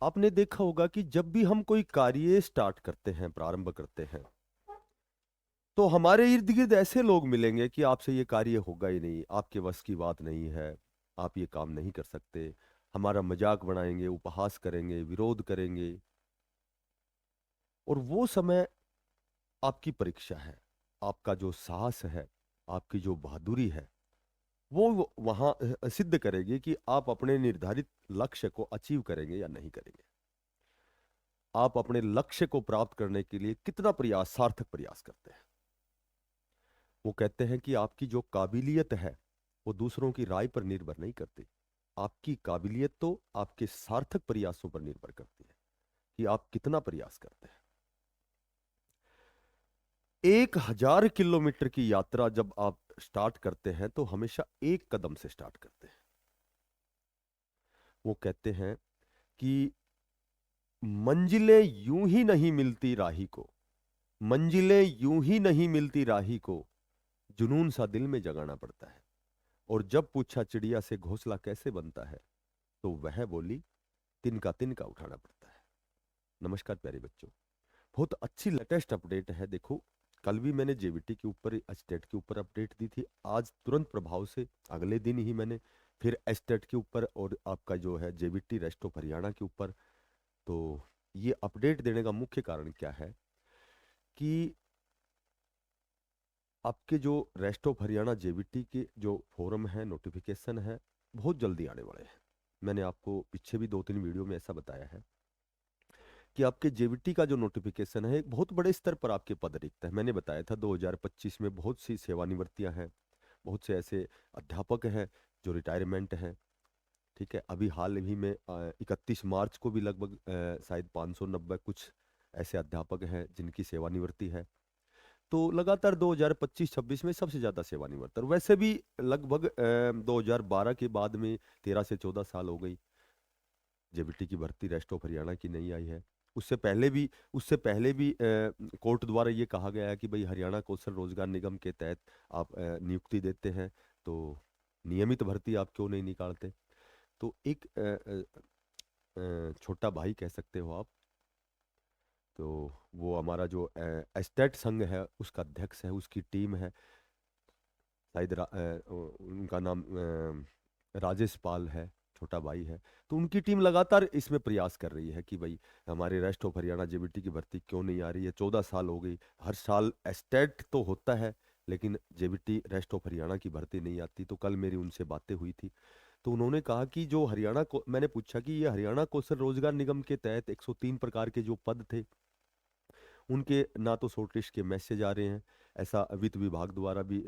आपने देखा होगा कि जब भी हम कोई कार्य स्टार्ट करते हैं, प्रारंभ करते हैं, तो हमारे इर्द गिर्द ऐसे लोग मिलेंगे कि आपसे ये कार्य होगा ही नहीं, आपके बस की बात नहीं है, आप ये काम नहीं कर सकते। हमारा मजाक बनाएंगे, उपहास करेंगे, विरोध करेंगे। और वो समय आपकी परीक्षा है। आपका जो साहस है, आपकी जो बहादुरी है, वो वहां सिद्ध करेगी कि आप अपने निर्धारित लक्ष्य को अचीव करेंगे या नहीं करेंगे। आप अपने लक्ष्य को प्राप्त करने के लिए कितना प्रयास, सार्थक प्रयास करते हैं। वो कहते हैं कि आपकी जो काबिलियत है वो दूसरों की राय पर निर्भर नहीं करती। आपकी काबिलियत तो आपके सार्थक प्रयासों पर निर्भर करती है कि आप कितना प्रयास करते हैं। 1000 किलोमीटर की यात्रा जब आप स्टार्ट करते हैं तो हमेशा एक कदम से स्टार्ट करते हैं। वो कहते हैं कि मंजिलें यूं ही नहीं मिलती राही को, मंजिलें यूं ही नहीं मिलती राही को, जुनून सा दिल में जगाना पड़ता है। और जब पूछा चिड़िया से घोंसला कैसे बनता है, तो वह बोली तिनका तिनका उठाना पड़ता है। नमस्कार प्यारे बच्चों, बहुत अच्छी लेटेस्ट अपडेट है। देखो, कल भी मैंने जेवीटी के ऊपर, एस्टेट के ऊपर अपडेट दी थी। आज तुरंत प्रभाव से अगले दिन ही मैंने फिर एस्टेट के ऊपर और आपका जो है जेवीटी रेस्ट ऑफ हरियाणा के ऊपर। तो ये अपडेट देने का मुख्य कारण क्या है कि आपके जो रेस्ट ऑफ हरियाणा जेवीटी के जो फोरम है, नोटिफिकेशन है, बहुत जल्दी आने वाले हैं। मैंने आपको पीछे भी 2-3 वीडियो में ऐसा बताया है कि आपके जेवीटी का जो नोटिफिकेशन है, एक बहुत बड़े स्तर पर आपके पद रिक्त है। मैंने बताया था 2025 में बहुत सी सेवानिवृत्तियां हैं, बहुत से ऐसे अध्यापक हैं जो रिटायरमेंट हैं। ठीक है, अभी हाल ही में 31 मार्च को भी लगभग शायद 590 कुछ ऐसे अध्यापक हैं जिनकी सेवानिवृत्ति है। तो लगातार 2025-26 में सबसे ज्यादा सेवानिवृत्त। और वैसे भी लगभग 2012 के बाद में 13 से 14 साल हो गई, जेबीटी की भर्ती रेस्ट ऑफ हरियाणा की नहीं आई है। उससे पहले भी कोर्ट द्वारा ये कहा गया है कि भाई हरियाणा कौशल रोजगार निगम के तहत आप नियुक्ति देते हैं, तो नियमित भर्ती आप क्यों नहीं निकालते। तो एक छोटा भाई कह सकते हो आप। तो वो हमारा जो एस्टेट संघ है उसका अध्यक्ष है, उसकी टीम है, शायद उनका नाम राजेश पाल है, छोटा भाई है। तो उनकी टीम लगातार इसमें प्रयास कर रही है कि भाई हमारे रेस्ट ऑफ हरियाणा जेबीटी की भर्ती क्यों नहीं आ रही है। 14 साल हो गई, हर साल एस्टेट तो होता है लेकिन जेबीटी रेस्ट ऑफ हरियाणा की भर्ती नहीं आती। तो कल मेरी उनसे बातें हुई थी, तो उन्होंने कहा कि जो हरियाणा को, मैंने पूछा कि ये हरियाणा कौशल रोजगार निगम के तहत 103 प्रकार के जो पद थे, उनके ना तो शॉर्टलिस्ट के मैसेज आ रहे हैं। ऐसा वित्त विभाग द्वारा भी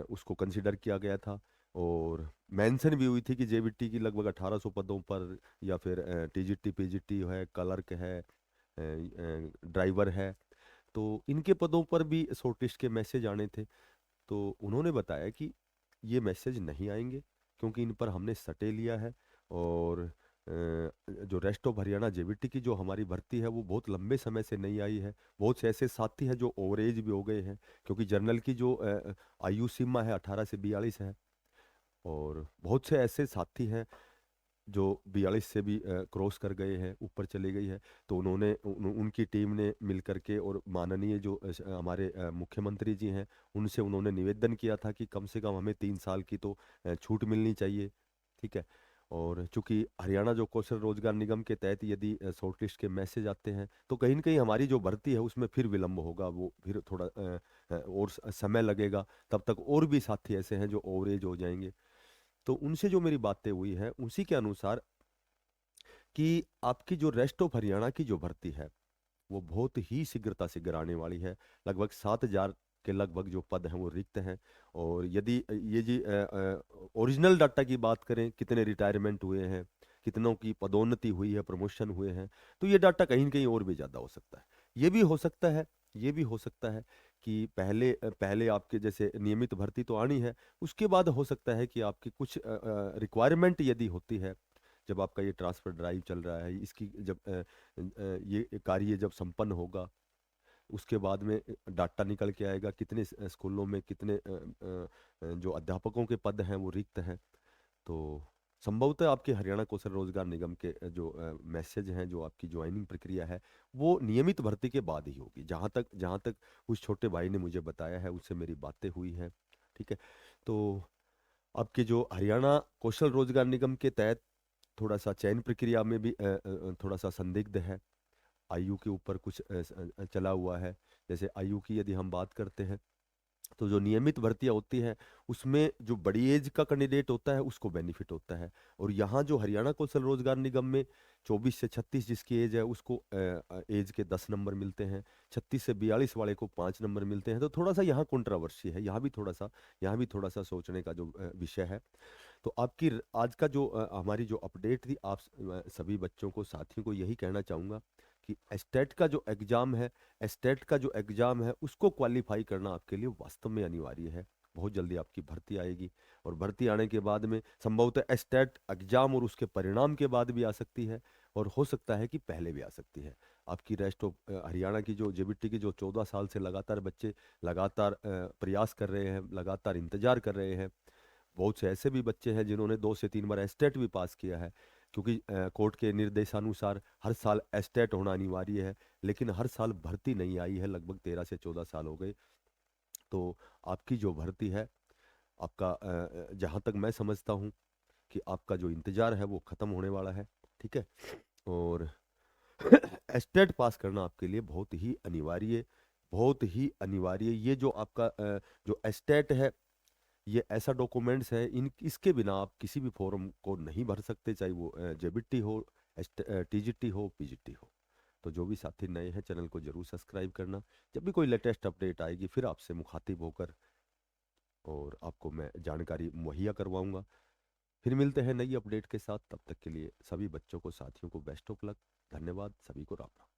उसको कंसिडर किया गया था। और मेंशन भी हुई थी कि जेबीटी की लगभग 1800 पदों पर, या फिर टीजीटी पीजीटी है, क्लर्क है, ड्राइवर है, तो इनके पदों पर भी शॉर्टलिस्ट के मैसेज आने थे। तो उन्होंने बताया कि ये मैसेज नहीं आएंगे क्योंकि इन पर हमने सटे लिया है। और जो रेस्ट ऑफ हरियाणा जेबीटी की जो हमारी भर्ती है वो बहुत लंबे समय से नहीं आई है। बहुत से ऐसे साथी हैं जो ओवर एज भी हो गए हैं, क्योंकि जर्नल की जो आयु सीमा है 18 से 42 है। और बहुत से ऐसे साथी हैं जो 42 से भी क्रॉस कर गए हैं, ऊपर चले गई है। तो उनकी टीम ने मिल करके, और माननीय जो हमारे मुख्यमंत्री जी हैं, उनसे उन्होंने निवेदन किया था कि कम से कम हमें 3 साल की तो छूट मिलनी चाहिए। ठीक है। और चूंकि हरियाणा जो कौशल रोजगार निगम के तहत यदि शॉर्टलिस्ट के मैसेज आते हैं तो कहीं ना कहीं हमारी जो भर्ती है उसमें फिर विलंब होगा, वो फिर थोड़ा और समय लगेगा। तब तक और भी साथी ऐसे हैं जो ओवर एज हो जाएंगे। तो उनसे जो मेरी बातें हुई है उसी के अनुसार कि आपकी जो रेस्ट ऑफ हरियाणा की जो भर्ती है वो बहुत ही शीघ्रता से गिराने वाली है। लगभग 7,000 के लगभग जो पद हैं वो रिक्त हैं। और यदि ये जी ओरिजिनल डाटा की बात करें, कितने रिटायरमेंट हुए हैं, कितनों की पदोन्नति हुई है, प्रमोशन हुए हैं, तो ये डाटा कहीं न कहीं और भी ज़्यादा हो सकता है। ये भी हो सकता है, ये भी हो सकता है कि पहले आपके जैसे नियमित भर्ती तो आनी है, उसके बाद हो सकता है कि आपकी कुछ रिक्वायरमेंट यदि होती है, जब आपका ये ट्रांसफर ड्राइव चल रहा है, इसकी जब ये कार्य जब संपन्न होगा, उसके बाद में डाटा निकल के आएगा कितने स्कूलों में कितने जो अध्यापकों के पद हैं वो रिक्त हैं। तो संभवतः आपके हरियाणा कौशल रोजगार निगम के जो मैसेज हैं, जो आपकी ज्वाइनिंग प्रक्रिया है, वो नियमित भर्ती के बाद ही होगी, जहाँ तक उस छोटे भाई ने मुझे बताया है, उससे मेरी बातें हुई हैं। ठीक है। तो आपके जो हरियाणा कौशल रोजगार निगम के तहत थोड़ा सा चयन प्रक्रिया में भी थोड़ा सा संदिग्ध है। आयु के ऊपर कुछ चला हुआ है। जैसे आयु की यदि हम बात करते हैं, तो जो नियमित भर्तियां होती हैं उसमें जो बड़ी एज का कैंडिडेट होता है उसको बेनिफिट होता है। और यहाँ जो हरियाणा कौशल रोजगार निगम में 24 से 36 जिसकी एज है उसको एज के 10 नंबर मिलते हैं। 36 से 42 वाले को 5 नंबर मिलते हैं। तो थोड़ा सा यहाँ कंट्रोवर्सी है, यहाँ भी थोड़ा सा सोचने का जो विषय है। तो आपकी आज का जो हमारी जो अपडेट थी, आप सभी बच्चों को, साथियों को यही कहना चाहूँगा कि एस्टेट का जो एग्ज़ाम है उसको क्वालिफाई करना आपके लिए वास्तव में अनिवार्य है। बहुत जल्दी आपकी भर्ती आएगी, और भर्ती आने के बाद में संभवतः एस्टेट एग्ज़ाम और उसके परिणाम के बाद भी आ सकती है, और हो सकता है कि पहले भी आ सकती है। आपकी रेस्ट ऑफ हरियाणा की जो जेबीटी की जो 14 साल से लगातार बच्चे लगातार प्रयास कर रहे हैं, लगातार इंतजार कर रहे हैं। बहुत से ऐसे भी बच्चे हैं जिन्होंने 2 से 3 बार एस्टेट भी पास किया है, क्योंकि कोर्ट के निर्देशानुसार हर साल एस्टेट होना अनिवार्य है। लेकिन हर साल भर्ती नहीं आई है, लगभग 13 से 14 साल हो गए। तो आपकी जो भर्ती है, आपका जहाँ तक मैं समझता हूँ कि आपका जो इंतजार है वो खत्म होने वाला है। ठीक है। और एस्टेट पास करना आपके लिए बहुत ही अनिवार्य। ये जो आपका जो एस्टेट है, ये ऐसा डॉक्यूमेंट्स है, इन इसके बिना आप किसी भी फॉर्म को नहीं भर सकते, चाहे वो जेबीटी हो, टीजीटी हो, पीजीटी हो। तो जो भी साथी नए हैं, चैनल को जरूर सब्सक्राइब करना। जब भी कोई लेटेस्ट अपडेट आएगी फिर आपसे मुखातिब होकर और आपको मैं जानकारी मुहैया करवाऊंगा। फिर मिलते हैं नई अपडेट के साथ। तब तक के लिए सभी बच्चों को, साथियों को बेस्ट ऑफ लक। धन्यवाद। सभी को राम राम।